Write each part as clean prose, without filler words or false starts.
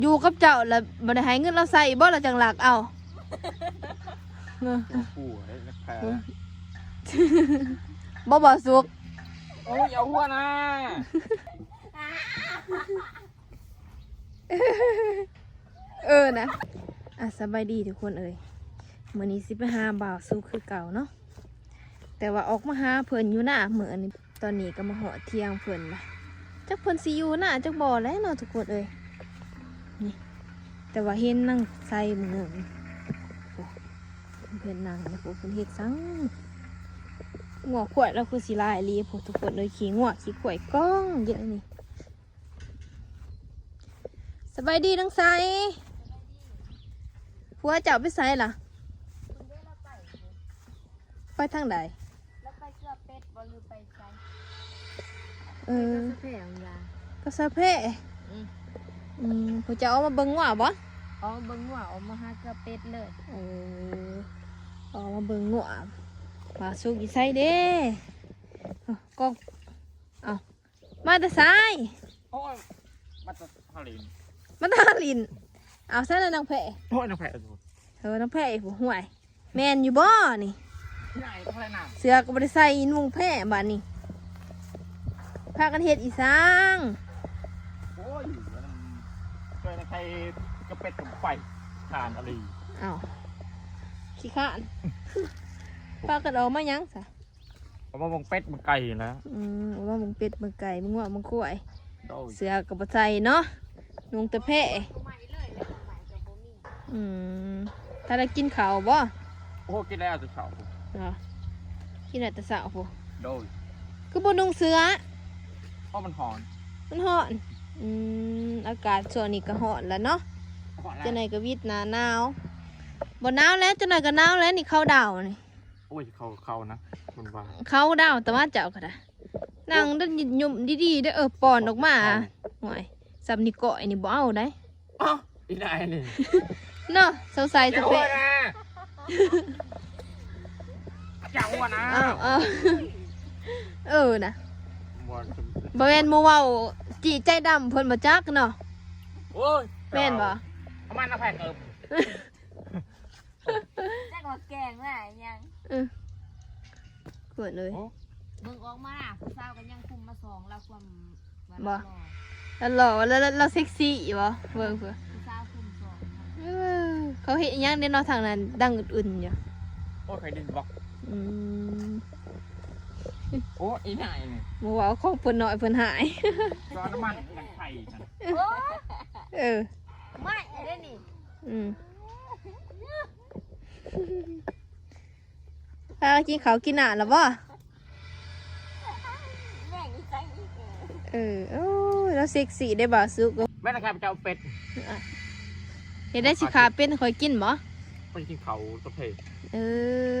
อยู่กับเจ้าแล้วบ่ได้ให้เงินเราใส่บ่เราจังหลักเอาปู่ได้แพ้ บ่สุก โอ้ยเอาหัวนะ นะสบายดีทุกคนเอ่ยมื้อนี้สิไปหาบ่าวสุกคือเก่าเนาะแต่ว่าออกมาหาเพิ่นอยู่หน้ามื้อนี้ตอนนี้ก็มาเหาะเที่ยงเพิ่นล่ะจักเพิ่นสิอยู่หน้าจักบ่แล้วเนาะทุกคนเอ่ยนี่แต่ว่าเห็นนั่งใส่มื้อนึงเพิ่นนั่งนะพวกเพิ่นเฮ็ดซังงอกขวดแล้วคือสิลายอีหลีพวกทุกคนเอ้ยขี้งอกขี้ข่วยก้องเยอะนี่สบายดีนังไสผัวเจ้าไปไสล่ะไปทางใดแล้วไปเสื้อเป็ดบอลลูไปใส่แผงยาก็สะเพะผัวเจ้าเอามาเบิ่งว่าบ่อ๋อเบิ้งหัวออกมาหาเสื้อเป็ดเลยเอามาเบิ่งงัวมาสุกอีไสเด้ก็เอามาแต่ไส โอ้ยมาตะฮาริน มาตาลินเอาซะแล้วนางแพะ โอ้ยน้ำแพ้ดู นางแพะไอ้ผู้ห่วยแม่นอยู่บ่นี่ ไหนต้องอะไรหนา เสือก็บ่ได้ใส่นุ่งแพะบาดนี้พากันเฮ็ดอีสาง โอ้ยเคยในใครกระเป็ดกับไฟทานอะไร อ้าวขี้ข้านพากันออกมายังซะ ผมว่ามึงเป็ดมึงไก่นะ ว่ามึงเป็ดมึงไก่มึงว่ามึงกล้วยเสือก็บ่ใส่เนาะนุ่งแต่แพะถ้าได้กินข้าวบ่ โอ้กินแล้วจะเฉา กินได้แต่เช้าพุ โดย คือบ่นุ่งเสื้อ เพราะมันหอน มันร้อนอากาศช่วงนี้ก็ร้อนแล้วเนาะจะไหนก็วิทย์หนาวบ่หนาวแล้วจะไหนก็หนาวแล้วนี่เข้าดาวนี่ โอ้ยเขานะมันว่า เข้าดาวแต่ว่าเจ้าก็ได้นั่งได้ยุ่มดีๆได้ปอนออกมาห่วยซับนี่ก้อยนี่บ่เอาได้ อ๋ออีนายนี่ เนาะสาวใส่สเปะ อย่าอ้วนนะ นะบ่แม่นหมู่เว้าจีใจดำเพิ่นบ่จักเนาะ โอ้ย แม่นบ่ ประมาณน้ำแพ้แจ้งว่าแกงแหละยังเกิดเลย เบิ่งออกมาผู้สาวกันยังคุมมาสองแล้วความ บ่แล้วหล่อแล้วเซ็กซี่บ่เบิ่งเพิ่น ผู้สาวคุมสอง เขาเฮ็ดอิหยังเด้เนาะทางนั้นดังอื่นๆอยู่ โอ้ยใครดินบอกโอ้อีนายนี่ หมู่เว้าของเพิ่นน้อยเพิ่นหาย ร้อนน้ำมันกันไข่ฉัน ไม่ได้นี่ถ้ากินข้าวกินหน้าแล้วบ่ แม่งอีใจอีก โอ้ยแล้วเซ็กซี่ได้บ่สุก แม่นะครับเจ้าเป็ด เฮ็ดได้สิขาเป็นค่อยกินบ่ ไปกินเขาตะเพด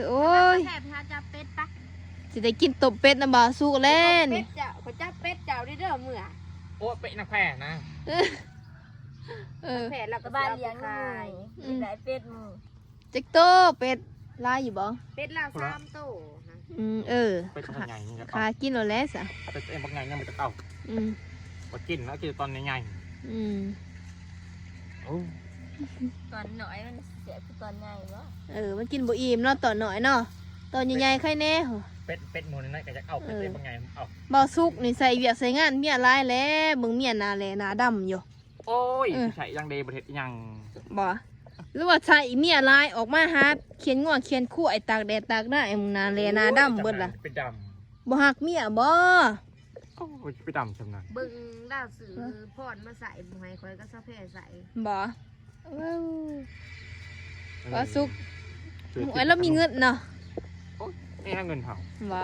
โอ้ย แถบพาจับเป็ดปะ สิได้กินตบเป็ดนะบ่สุกแล้วนี่ เจ้าเขาจับเป็ดเจ้าได้เด้อเมื่อ โอ้เป็ดนักแพ้นะ แผลเราก็บ้านเลี้ยงงูหลายเป็ดมือ จักโตเป็ดลายอยู่บ่ เป็ดเรา3โตนะ เป็ดบางไงนี่จะ ขากินแล้วแหละซะ เป็ดเอ็มบางไงเนี่ยมันจะเก่ามากินแล้วกินตอนใหญ่โอ้ ตอนน้อยมันเสียคือตอนใหญ่เนาะ มันกินบ่อิ่มเนาะตอนน้อยเนาะตอนใหญ่ๆไข่แน่ เป็ดหมูนี่นะก็จะเอาเป็ดเอ็มบางไงเอา บ่สุกนี่ใส่เวียกใส่งานเมียหลายแล้วมึงเมียหน้าแลหน้าดำอยู่ โอ้ยใส่ยังเดย์ประเทศยัง บ่หรือว่าใส่เมียหลายออกมาหาเขียนงัวเขียนคู่ไอ้ตากแดดตากหน้าไอ้มึงหน้าแลหน้าดำเบิดล่ะ เป็นด บ่ฮักเมียบ่ ำโอ้ยเป็นดำสำนัก เบิ่งดาวสื่อพอดมาใส่บุให้คอยก็ซะแพ้ใส่ บ่ว่าสุกไอ้เรามีเงินเนาะ นี่ให้เงินเขา บ่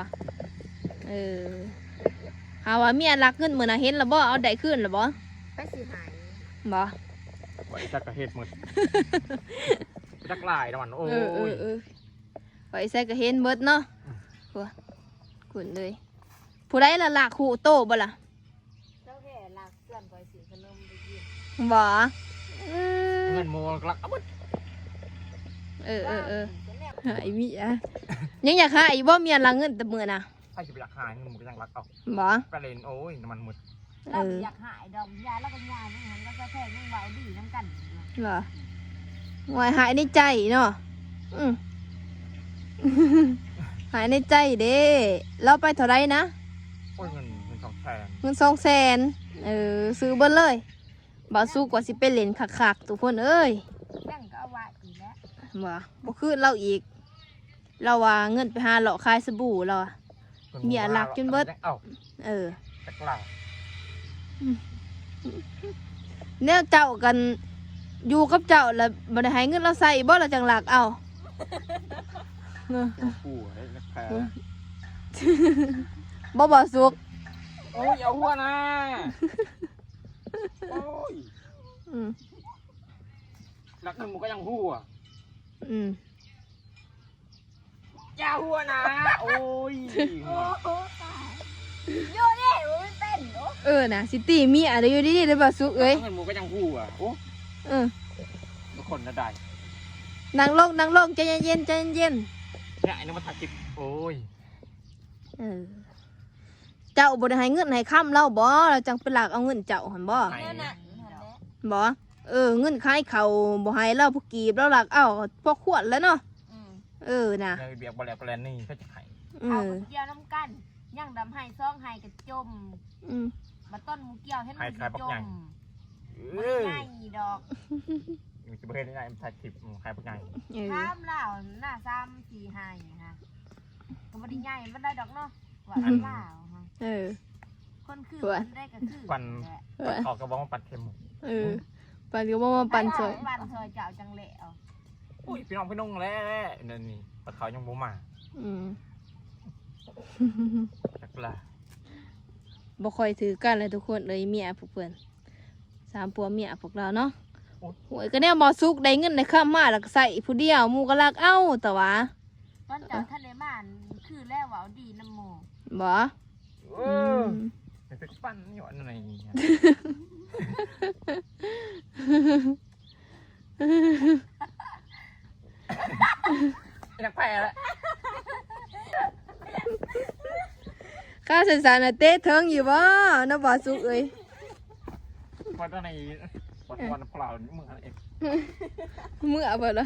หาว่าเมียรักเงินมื้อน่ะเห็นแล้วบ่เอาได้คืนแล้วบ่ ไปสิหาย บ่ ไว้จักกระเฮ็ดหมดจักลายนะมันโอ้ย ไว้ใส่ก็เห็นเบิดเนาะหัวขุนเลยผู้ใดล่ะลากหูโตบ่ล่ะ เจ้าแค่ลากเพื่อนคอยสิขนมไปกิน บ่ เงินโมลักอ๊บ หายมีอ่ะยังอยากหาอีบ่เมียรักเงินแต่มื้อน่ะ ใครจะไปรักหายเงินมันก็ยังรักเอา บ่ ไปเล่นโอ้ยน้ำมันหมด เราอยากหายดอกยาแล้วก็ยานี่มันก็จะแทงยังเบาดีน้ำกัน เหรอหายหายในใจเนาะอืม หายในใจเด้เราไปเท่าไรนะ โอ้ยเงิน200,000 เงิน200,000ซื้อเบิ้ลเลยบ่สู้กว่าสิเป็นเหรียญคักๆทุกคนเอ้ย ยังก็เอาไว้อีกแล้ว บ่คือเราอีก เราว่าเงินไปหาเลาะขายสบู่เราอะ เมียรักจนเบิด เอ้า เออ จักหล่า เนี่ยเจ้ากันอยู่กับเจ้าแล้วบ่ได้ให้เงินเราใส่บ่เราจังหลักเอาเออ ปู่ไอ้นักแพ้ บ่สุก โอ้ยเอาหัวนะโอ้ย อืม นักเงินมันก็ยังหัว อืม อย่าหัวนะโอ้ย โอ้ตายโยนี่มันเป็นโอ้ นะสิตีเมียได้อยู่ดีๆได้บ่สุกเอ้ย นักเงินมันก็ยังหัวโอ้ เออ ทุกคนน่ะได้ นั่งลงใจเย็นๆใจเย็น เนี่ยไอ้นี่มันถักจิบโอ้ย ๆเจ้าบ่ได้ให้เงินให้ค้ำเราบ่เราจังไปหลักเอาเงินเจ้าหั่นบ่ เงินน่ะ บ่เงินขายเขาบ่ให้เราพวกกีบเราหลักเอาพวกขวดแล้วเนาะนะ ในเบียกบอลแลบอลแลนนี่ก็จะไข่ เอาเกี่ยวน้ำกันย่างดำให้ซ่องให้กับจม อืม มาต้นมูเกี่ยวให้มันจม เอ มัน อ ง่ายดอก มีจะเห็นได้มันถักจิบใครพวกไง ซ้ำเล่าหน้าซ้ำสี่ให้ฮะก็ไม่ได้ง่ายมันได้ดอกเนาะว่าเล่าฮะ คนคือมันได้ก็คือ ปันออกกระบอกมาปัดเข็ม ปันก็บ่มาปันซอย ปันซอยเจ้าจังเละ อุ้ยพี่น้องพี่น้องแล้วนี่ปัดเขายังบ่มา อืม จักละ บ่ค่อยถือกันเลยทุกคนเลยเมียพวกเพิ่น3ผัวเมียพวกเราเนาะหวยก็แนวบ่สุกได้เงินได้ค่ามาแล้วก็ใส่ผู้เดียวหมู่ก็รักเอาแต่ว่า ตอนเจ้าทะเลม่านคือแล้วว่าดีน้ำโม บ่ เป็นปั้นหยอดอะไรอย่างเงี้ยนักแพ้แล้ว ข้าสารน่ะเต้เทิงอยู่บ่นะบ่สุกเอ้ย วันนั้นวันเปล่าเมื่อเอง เมื่อบ่ล่ะ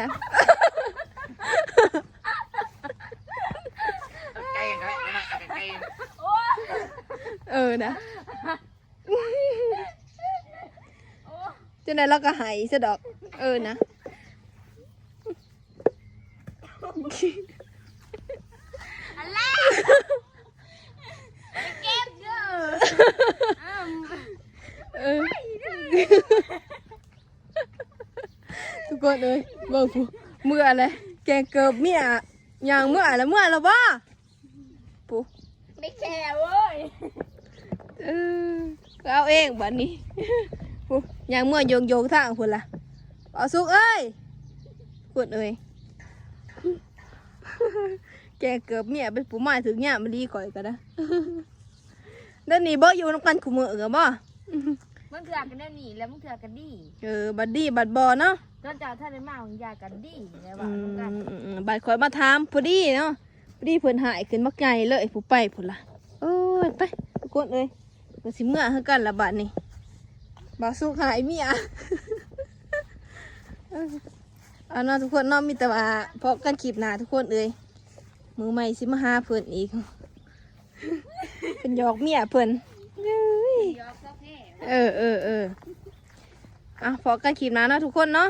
นะ ไก่กันนะไก่ นะจังได๋เราก็หายซะดอกนะ อะไรเก็บเยอะ ทุกคนเอ้ยเบิ่งผู้เมื่ออะไรแกงเกิบเมียอย่างเมื่อแล้วบ่ผู้ ไม่แค่เว้ย ก็เอาเองบัดนี้ผู้อย่างเมื่อโยงทางพุ่นล่ะเอาสุกเอ้ยพุ่นเอ้ยแกงเกิบเมียเป็นผู้หมายถึงเนี่ยมันดีก่อยก็ได้เดี๋ยวนี้บ่อยู่นำกันคู่มื้อก็บ่ มึงเถื่อกันได้หนีแล้วมึงเถื่อกันดี บัดดีบัดบ่เนาะ ตอนเจ้าทะเลม่านยากันดีแล้วว่ามึงกัน บัดข่อยมาถามพอดีเนาะพอดีเพิ่นหายขึ้นบักใหญ่เลยผู้ไปพุ่นล่ะโอ้ยไปทุกคนเอ้ยก็สิเมื่อคือกันละบัดนี้บ่สุกหายเมีย เอาเนาะทุกคนเนาะมีแต่ว่าพบกันคลิปหน้าทุกคนเอ้ยมือใหม่สิมาหาเพิ่นอีก เพิ่นหยอกเมียเพิ่นเอ้ย ยอกก็แค่ เอาพบกันคลิปหน้าเนาะทุกคนเนาะ